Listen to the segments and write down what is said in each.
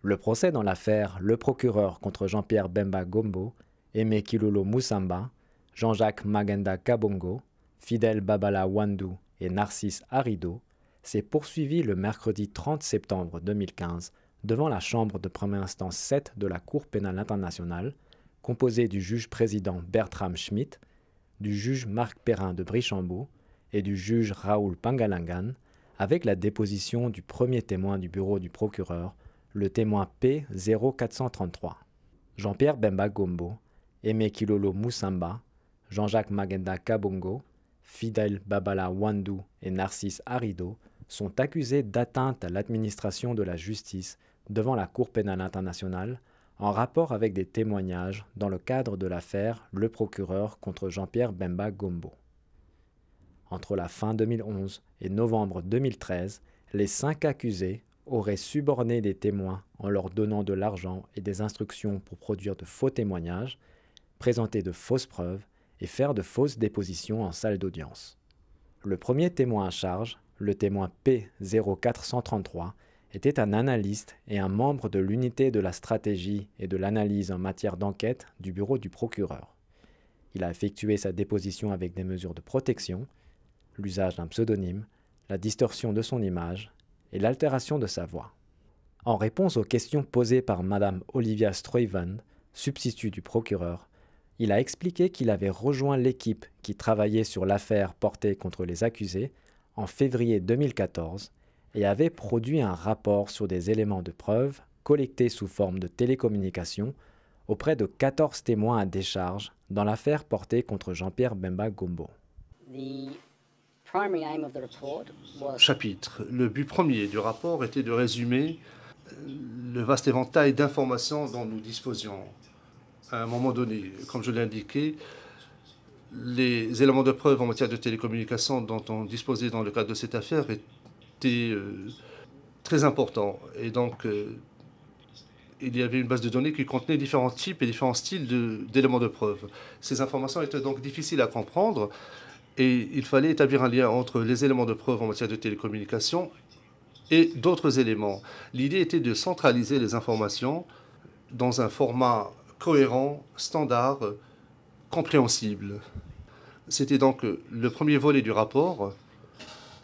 Le procès dans l'affaire Le Procureur contre Jean-Pierre Bemba Gombo, Aimé Kilolo Moussamba, Jean-Jacques Magenda Kabongo, Fidel Babala Wandou et Narcisse Harido s'est poursuivi le mercredi 30 septembre 2015 devant la chambre de première instance 7 de la Cour pénale internationale, composée du juge-président Bertram Schmitt, du juge Marc Perrin de Brichambault et du juge Raoul Pangalangan, avec la déposition du premier témoin du bureau du procureur, le témoin P0433. Jean-Pierre Bemba Gombo, Aimé Kilolo Moussamba, Jean-Jacques Magenda Kabongo, Fidel Babala Wandou et Narcisse Harido sont accusés d'atteinte à l'administration de la justice devant la Cour pénale internationale en rapport avec des témoignages dans le cadre de l'affaire Le Procureur contre Jean-Pierre Bemba Gombo. Entre la fin 2011 et novembre 2013, les 5 accusés auraient suborné des témoins en leur donnant de l'argent et des instructions pour produire de faux témoignages, présenter de fausses preuves et faire de fausses dépositions en salle d'audience. Le premier témoin à charge, le témoin P0433, était un analyste et un membre de l'unité de la stratégie et de l'analyse en matière d'enquête du bureau du procureur. Il a effectué sa déposition avec des mesures de protection, l'usage d'un pseudonyme, la distorsion de son image et l'altération de sa voix. En réponse aux questions posées par Mme Olivia Stuyvesant, substitut du procureur, il a expliqué qu'il avait rejoint l'équipe qui travaillait sur l'affaire portée contre les accusés en février 2014 et avait produit un rapport sur des éléments de preuve collectés sous forme de télécommunication auprès de 14 témoins à décharge dans l'affaire portée contre Jean-Pierre Bemba Gombo. Chapitre. Le but premier du rapport était de résumer le vaste éventail d'informations dont nous disposions. À un moment donné, comme je l'ai indiqué, les éléments de preuve en matière de télécommunication dont on disposait dans le cadre de cette affaire étaient très importants. Et donc, il y avait une base de données qui contenait différents types et différents styles d'éléments de preuve. Ces informations étaient donc difficiles à comprendre et il fallait établir un lien entre les éléments de preuve en matière de télécommunication et d'autres éléments. L'idée était de centraliser les informations dans un format cohérent, standard, compréhensible. C'était donc le premier volet du rapport,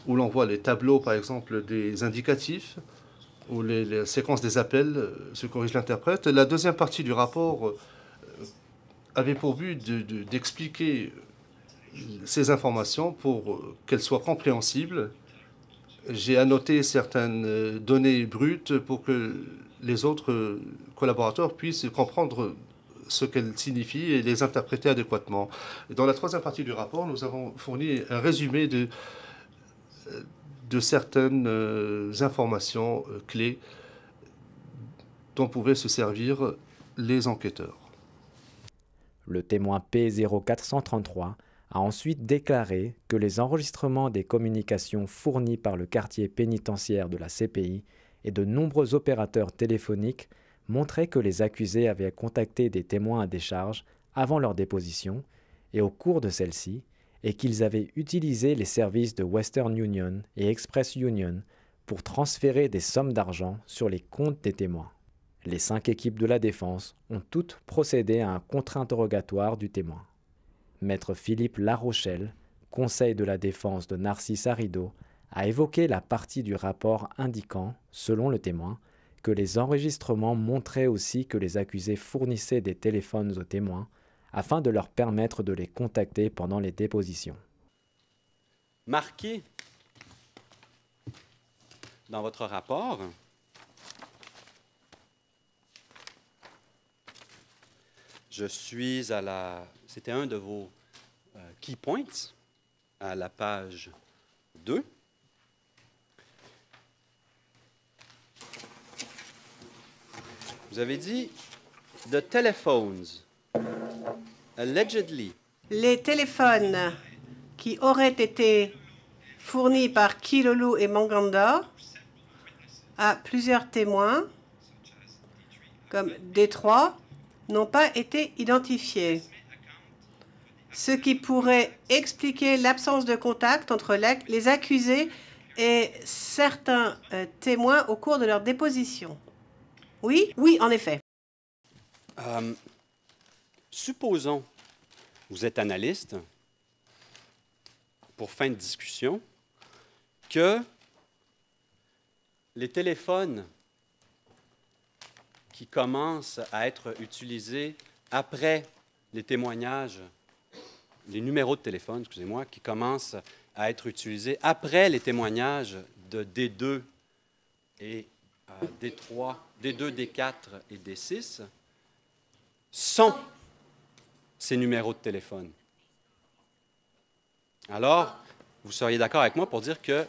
où l'on voit les tableaux, par exemple, des indicatifs, ou les séquences des appels, se corrige l'interprète. La deuxième partie du rapport avait pour but d'expliquer ces informations pour qu'elles soient compréhensibles. J'ai annoté certaines données brutes pour que les autres collaborateurs puissent comprendre ce qu'elles signifient et les interpréter adéquatement. Dans la troisième partie du rapport, nous avons fourni un résumé de certaines informations clés dont pouvaient se servir les enquêteurs. Le témoin P0433 a ensuite déclaré que les enregistrements des communications fournis par le quartier pénitentiaire de la CPI et de nombreux opérateurs téléphoniques montraient que les accusés avaient contacté des témoins à décharge avant leur déposition et au cours de celle-ci, et qu'ils avaient utilisé les services de Western Union et Express Union pour transférer des sommes d'argent sur les comptes des témoins. Les 5 équipes de la défense ont toutes procédé à un contre-interrogatoire du témoin. Maître Philippe Larochelle, conseil de la défense de Narcisse Harido, a évoqué la partie du rapport indiquant, selon le témoin, que les enregistrements montraient aussi que les accusés fournissaient des téléphones aux témoins afin de leur permettre de les contacter pendant les dépositions. Marqué dans votre rapport, je suis à la... C'était un de vos key points, à la page 2. Vous avez dit « The telephones allegedly ». Les téléphones qui auraient été fournis par Kilolo et Manganda à plusieurs témoins, comme Détroit, n'ont pas été identifiés, ce qui pourrait expliquer l'absence de contact entre les accusés et certains témoins au cours de leur déposition. Oui, oui, en effet. Supposons, vous êtes analyste, pour fin de discussion, que les téléphones qui commencent à être utilisés après les témoignages, les numéros de téléphone, excusez-moi, qui commencent à être utilisés après les témoignages de D2 et D3, D2, D4 et D6, sont ces numéros de téléphone. Alors, vous seriez d'accord avec moi pour dire qu'il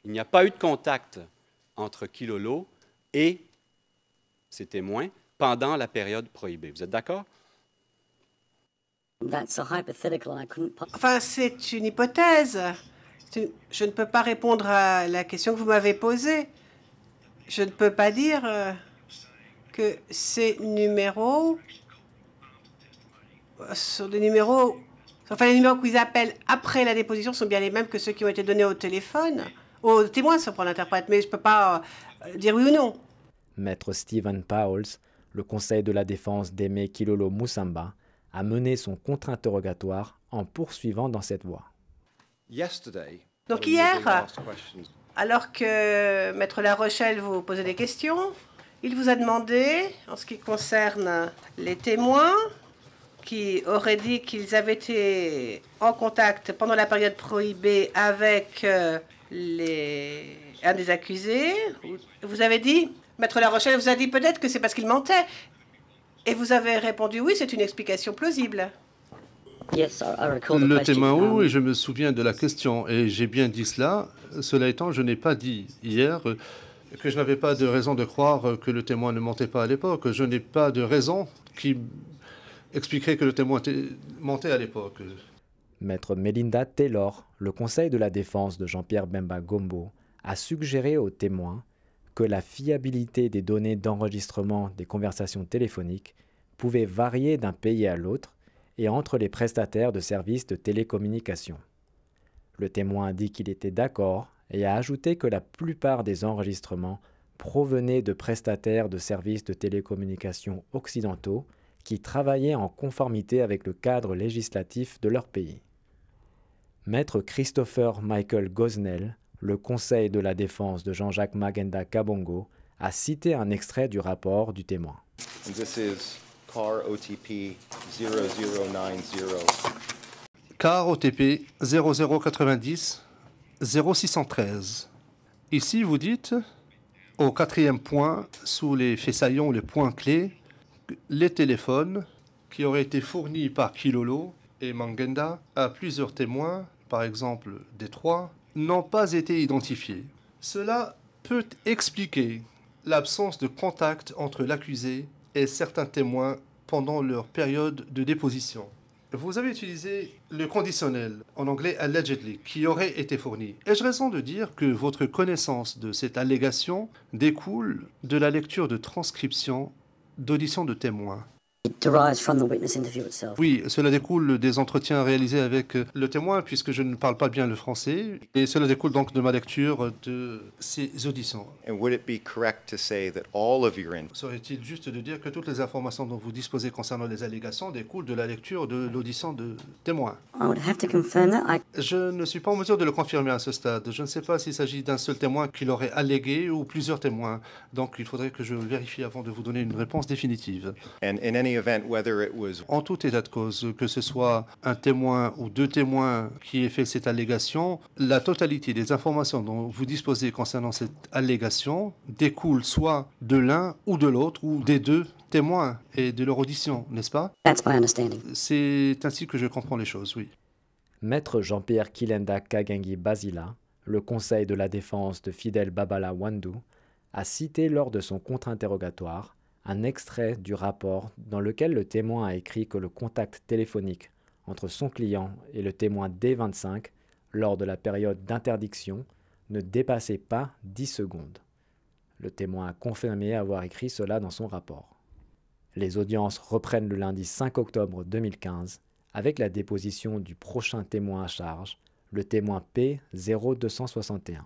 n'y a pas eu de contact entre Kilolo et ses témoins pendant la période prohibée. Vous êtes d'accord? Enfin, c'est une hypothèse. Je ne peux pas répondre à la question que vous m'avez posée. Je ne peux pas dire que ces numéros sont des numéros... Enfin, les numéros qu'ils appellent après la déposition sont bien les mêmes que ceux qui ont été donnés au téléphone, aux témoins, sans prendre l'interprète, mais je ne peux pas dire oui ou non. Maître Stephen Pauls, le conseil de la défense d'Aimé Kilolo Musamba, a mené son contre-interrogatoire en poursuivant dans cette voie. Donc hier, alors que Maître La Rochelle vous posait des questions, il vous a demandé, en ce qui concerne les témoins, qui auraient dit qu'ils avaient été en contact pendant la période prohibée avec un des accusés. Vous avez dit, Maître La Rochelle vous a dit peut-être que c'est parce qu'il mentait. Et vous avez répondu oui, c'est une explication plausible. Le témoin, oui, je me souviens de la question et j'ai bien dit cela. Cela étant, je n'ai pas dit hier que je n'avais pas de raison de croire que le témoin ne mentait pas à l'époque. Je n'ai pas de raison qui expliquerait que le témoin mentait à l'époque. Maître Melinda Taylor, le conseil de la défense de Jean-Pierre Bemba Gombo, a suggéré aux témoins que la fiabilité des données d'enregistrement des conversations téléphoniques pouvait varier d'un pays à l'autre et entre les prestataires de services de télécommunications. Le témoin a dit qu'il était d'accord et a ajouté que la plupart des enregistrements provenaient de prestataires de services de télécommunications occidentaux qui travaillaient en conformité avec le cadre législatif de leur pays. Maître Christopher Michael Gosnell, le conseil de la défense de Jean-Jacques Magenda Kabongo, a cité un extrait du rapport du témoin. This is CAR OTP 0090. CAR OTP 0090 0613. Ici, vous dites, au 4e point, sous les faits saillants, les points clés, les téléphones qui auraient été fournis par Kilolo et Mangenda à plusieurs témoins, par exemple D3, n'ont pas été identifiés. Cela peut expliquer l'absence de contact entre l'accusé et certains témoins pendant leur période de déposition. Vous avez utilisé le conditionnel, en anglais allegedly, qui aurait été fourni. Ai-je raison de dire que votre connaissance de cette allégation découle de la lecture de transcription d'audition de témoins? Oui, cela découle des entretiens réalisés avec le témoin, puisque je ne parle pas bien le français, et cela découle donc de ma lecture de ces auditions. Serait-il juste de dire que toutes les informations dont vous disposez concernant les allégations découlent de la lecture de l'audition de témoins? Je ne suis pas en mesure de le confirmer à ce stade. Je ne sais pas s'il s'agit d'un seul témoin qui l'aurait allégué ou plusieurs témoins. Donc il faudrait que je vérifie avant de vous donner une réponse définitive. En tout état de cause, que ce soit un témoin ou deux témoins qui aient fait cette allégation, la totalité des informations dont vous disposez concernant cette allégation découle soit de l'un ou de l'autre ou des deux témoins et de leur audition, n'est-ce pas? C'est ainsi que je comprends les choses, oui. Maître Jean-Pierre Kilenda Kagengi Basila, le conseil de la défense de Fidel Babala Wandu, a cité lors de son contre-interrogatoire un extrait du rapport dans lequel le témoin a écrit que le contact téléphonique entre son client et le témoin D25 lors de la période d'interdiction ne dépassait pas 10 secondes. Le témoin a confirmé avoir écrit cela dans son rapport. Les audiences reprennent le lundi 5 octobre 2015 avec la déposition du prochain témoin à charge, le témoin P0261.